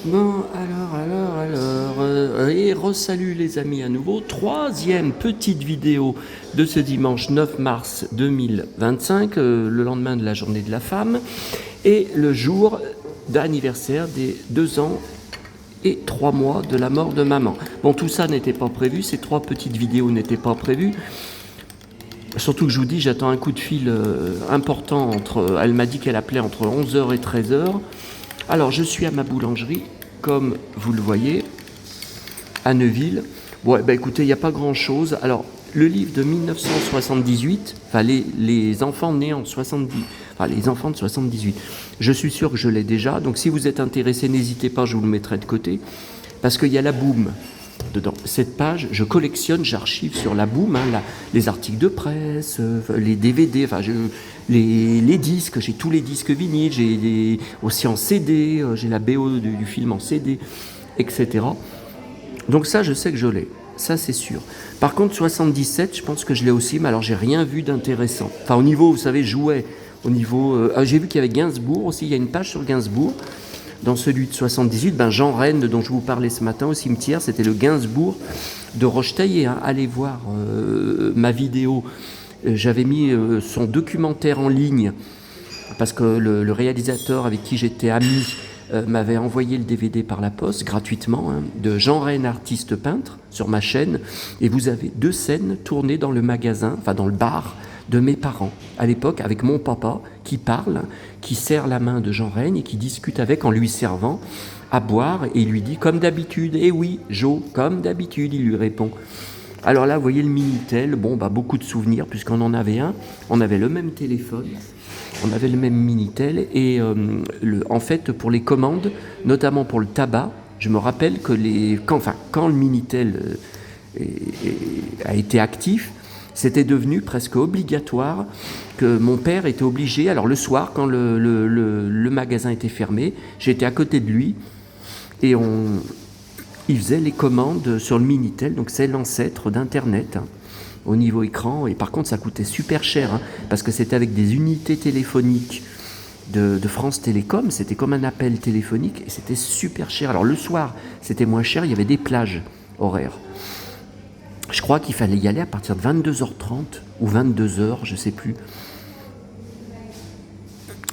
Bon, et re-salut les amis à nouveau. Troisième petite vidéo de ce dimanche 9 mars 2025, le lendemain de la journée de la femme, et le jour d'anniversaire des 2 ans et 3 mois de la mort de maman. Bon, tout ça n'était pas prévu, ces 3 petites vidéos n'étaient pas prévues. Surtout que je vous dis, j'attends un coup de fil important elle m'a dit qu'elle appelait entre 11h et 13h. Alors, je suis à ma boulangerie, comme vous le voyez, à Neuville. Bon, écoutez, il n'y a pas grand-chose. Alors, le livre de 1978, enfin, les enfants nés en 70, enfin, les enfants de 78, je suis sûr que je l'ai déjà. Donc, si vous êtes intéressé, n'hésitez pas, je vous le mettrai de côté. Parce qu'il y a la boum dedans. Cette page, je collectionne, j'archive sur la boum, les articles de presse, les DVD, enfin, les disques, j'ai tous les disques vinyles, j'ai aussi en CD, j'ai la BO du film en CD, etc. Donc ça, je sais que je l'ai, ça c'est sûr. Par contre, 77, je pense que je l'ai aussi, mais alors j'ai rien vu d'intéressant. Enfin, au niveau, vous savez, jouets, au niveau... j'ai vu qu'il y avait Gainsbourg aussi, il y a une page sur Gainsbourg. Dans celui de 78, Jean Rennes, dont je vous parlais ce matin au cimetière, c'était le Gainsbourg de Rochetaillé. Hein. Allez voir ma vidéo. J'avais mis son documentaire en ligne parce que le réalisateur avec qui j'étais ami m'avait envoyé le DVD par la poste gratuitement de Jean Rennes, artiste peintre, sur ma chaîne. Et vous avez 2 scènes tournées dans le magasin, enfin dans le bar de mes parents, à l'époque, avec mon papa, qui parle, qui serre la main de Jean Rennes et qui discute avec en lui servant à boire, et il lui dit, comme d'habitude, eh oui, Jo, comme d'habitude, il lui répond. Alors là, vous voyez le Minitel, beaucoup de souvenirs, puisqu'on en avait un, on avait le même téléphone, on avait le même Minitel, et en fait, pour les commandes, notamment pour le tabac, je me rappelle que quand le Minitel a été actif, c'était devenu presque obligatoire que mon père était obligé, alors le soir, quand le magasin était fermé, j'étais à côté de lui et il faisait les commandes sur le Minitel, donc c'est l'ancêtre d'Internet au niveau écran, et par contre ça coûtait super cher, parce que c'était avec des unités téléphoniques de France Télécom, c'était comme un appel téléphonique et c'était super cher. Alors le soir, c'était moins cher, il y avait des plages horaires. Je crois qu'il fallait y aller à partir de 22h30 ou 22h, je ne sais plus.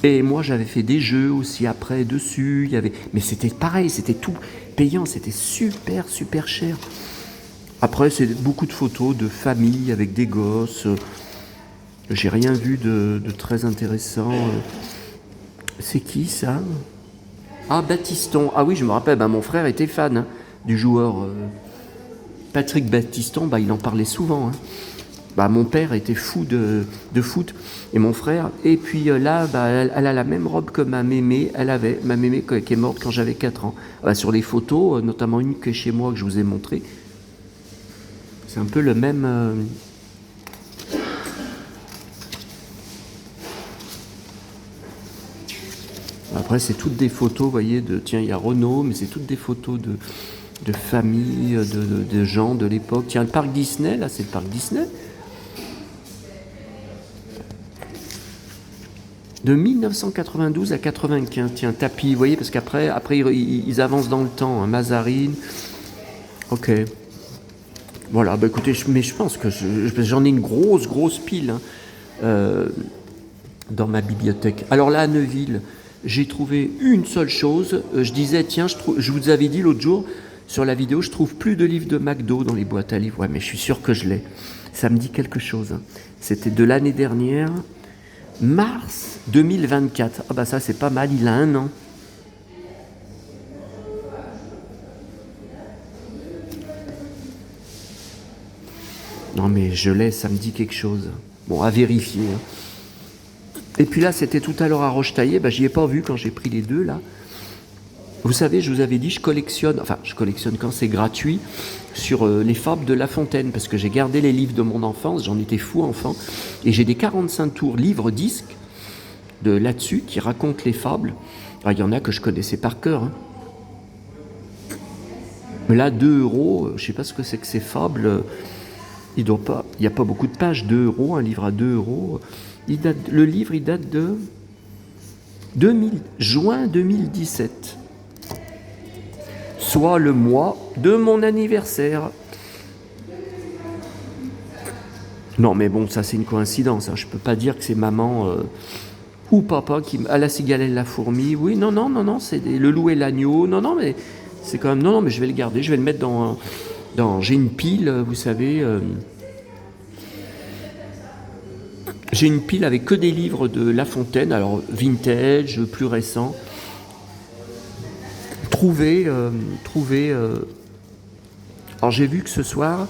Et moi, j'avais fait des jeux aussi après dessus. Mais c'était pareil, c'était tout payant, c'était super, super cher. Après, c'est beaucoup de photos de famille avec des gosses. J'ai rien vu de très intéressant. C'est qui ça? Ah, Battiston. Ah oui, je me rappelle, mon frère était fan du joueur... Patrick Battiston, il en parlait souvent. Mon père était fou de foot, et mon frère. Et puis là, elle a la même robe que ma mémé. Ma mémé qui est morte quand j'avais 4 ans. Sur les photos, notamment une qui est chez moi que je vous ai montrée, c'est un peu le même... Après, c'est toutes des photos, vous voyez, tiens, il y a Renault, mais c'est toutes des photos de famille, de gens de l'époque. Tiens, le parc Disney, là, c'est le parc Disney. De 1992 à 95, tiens, tapis, vous voyez, parce qu'après ils avancent dans le temps, Mazarine. Ok. Voilà, écoutez, mais je pense que j'en ai une grosse pile dans ma bibliothèque. Alors là, à Neuville, j'ai trouvé une seule chose. Je disais, tiens, je vous avais dit l'autre jour, sur la vidéo, je trouve plus de livres de McDo dans les boîtes à livres. Ouais, mais je suis sûr que je l'ai. Ça me dit quelque chose. C'était de l'année dernière, mars 2024. Ah ça c'est pas mal, il a 1 an. Non mais je l'ai, ça me dit quelque chose. Bon, à vérifier. Et puis là, c'était tout à l'heure à Rochetaillé, j'y ai pas vu quand j'ai pris les 2 là. Vous savez, je vous avais dit, je collectionne quand c'est gratuit, sur les fables de La Fontaine, parce que j'ai gardé les livres de mon enfance, j'en étais fou enfant, et j'ai des 45 tours livres-disques là-dessus qui racontent les fables. Il y en a que je connaissais par cœur. Mais là, 2 €, je ne sais pas ce que c'est que ces fables. Il n'y a pas beaucoup de pages, 2 €, un livre à 2 €. Le livre, il date de juin 2017. soit le mois de mon anniversaire. Non, mais bon, ça c'est une coïncidence. Hein. Je peux pas dire que c'est maman ou papa qui à la cigale et la fourmi. Oui, non, non, non, non, c'est le loup et l'agneau. Non, non, mais c'est quand même. Non, non, mais je vais le garder. Je vais le mettre dans. J'ai une pile, vous savez. J'ai une pile avec que des livres de La Fontaine, alors vintage, plus récents. Trouver. Alors j'ai vu que ce soir.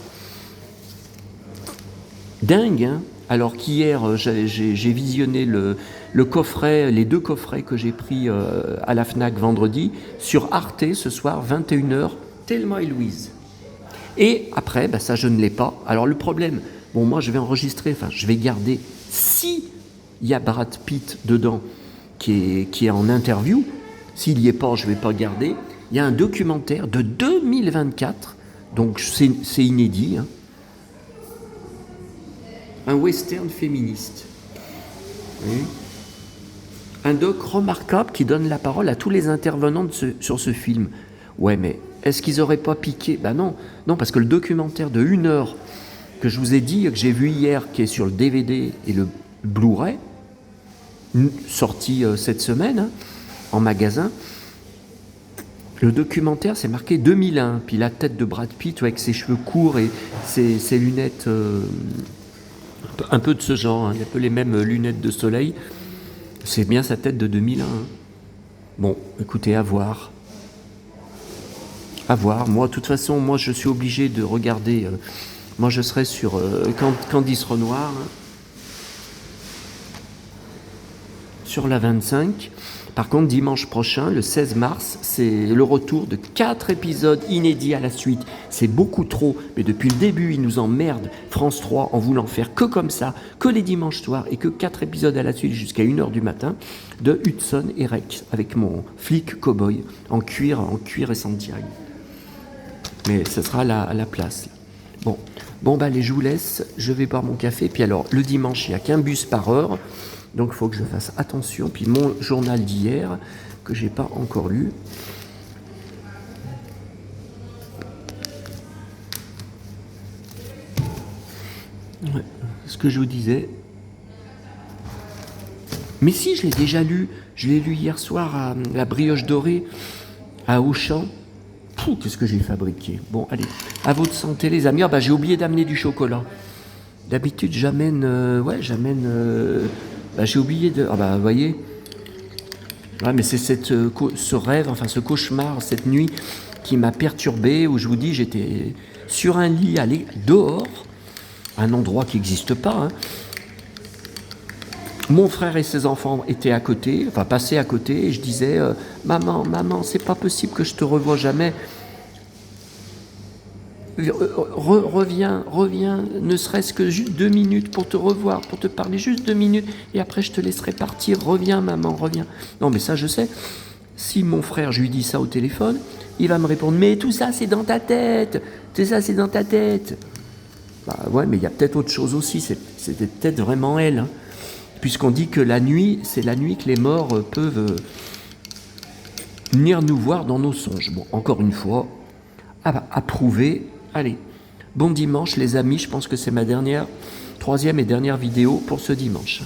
Dingue, hein. Alors qu'hier, j'ai visionné le coffret, les 2 coffrets que j'ai pris à la Fnac vendredi, sur Arte ce soir, 21h, Thelma et Louise. Et après, bah, ça je ne l'ai pas. Alors le problème, bon moi je vais enregistrer, enfin je vais garder, si il y a Brad Pitt dedans qui est en interview, s'il n'y est pas, je ne vais pas garder. Il y a un documentaire de 2024, donc c'est inédit, hein. Un western féministe. Oui. Un doc remarquable qui donne la parole à tous les intervenants sur ce film. Ouais, mais est-ce qu'ils n'auraient pas piqué? Ben non, non, parce que le documentaire de 1 heure que je vous ai dit, que j'ai vu hier, qui est sur le DVD et le Blu-ray, sorti cette semaine, hein, en magasin, le documentaire, c'est marqué 2001, puis la tête de Brad Pitt avec ses cheveux courts et ses lunettes... un peu de ce genre, hein. Il y a un peu les mêmes lunettes de soleil. C'est bien sa tête de 2001. Hein. Bon, écoutez, à voir. À voir. Moi, de toute façon, moi, je suis obligé de regarder. Moi, je serai sur Candice Renoir, hein, sur la 25. Par contre, dimanche prochain, le 16 mars, c'est le retour de 4 épisodes inédits à la suite. C'est beaucoup trop, mais depuis le début, ils nous emmerdent, France 3, en voulant faire que comme ça, que les dimanches soirs, et que 4 épisodes à la suite jusqu'à 1h du matin, de Hudson et Rex, avec mon flic cow-boy, en cuir et Santiago. Mais ce sera à la place. Bon, bah, allez, je vous laisse, je vais boire mon café, puis alors, le dimanche, il n'y a qu'un bus par heure, donc il faut que je fasse attention. Puis mon journal d'hier, que je n'ai pas encore lu. Ouais, ce que je vous disais. Mais si, je l'ai déjà lu. Je l'ai lu hier soir à la Brioche Dorée, à Auchan. Pouh, qu'est-ce que j'ai fabriqué. Bon, allez, à votre santé les amis. Ah bah j'ai oublié d'amener du chocolat. D'habitude, j'amène... bah, j'ai oublié de... Ah bah, vous voyez. Ouais, mais c'est ce rêve, enfin ce cauchemar, cette nuit qui m'a perturbé, où je vous dis, j'étais sur un lit, allé dehors, un endroit qui n'existe pas. Hein. Mon frère et ses enfants étaient à côté, enfin passaient à côté, et je disais, maman, c'est pas possible que je te revoie jamais. Reviens, ne serait-ce que juste 2 minutes pour te revoir, pour te parler, juste 2 minutes, et après je te laisserai partir. Reviens, maman, reviens. Non, mais ça, je sais. Si mon frère, je lui dis ça au téléphone, il va me répondre, mais tout ça, c'est dans ta tête. Tout ça, c'est dans ta tête. Bah ouais, mais il y a peut-être autre chose aussi. C'était peut-être vraiment elle. Hein. Puisqu'on dit que la nuit, c'est la nuit que les morts peuvent venir nous voir dans nos songes. Bon, encore une fois, à prouver. Allez, bon dimanche les amis, je pense que c'est ma 3e et dernière vidéo pour ce dimanche.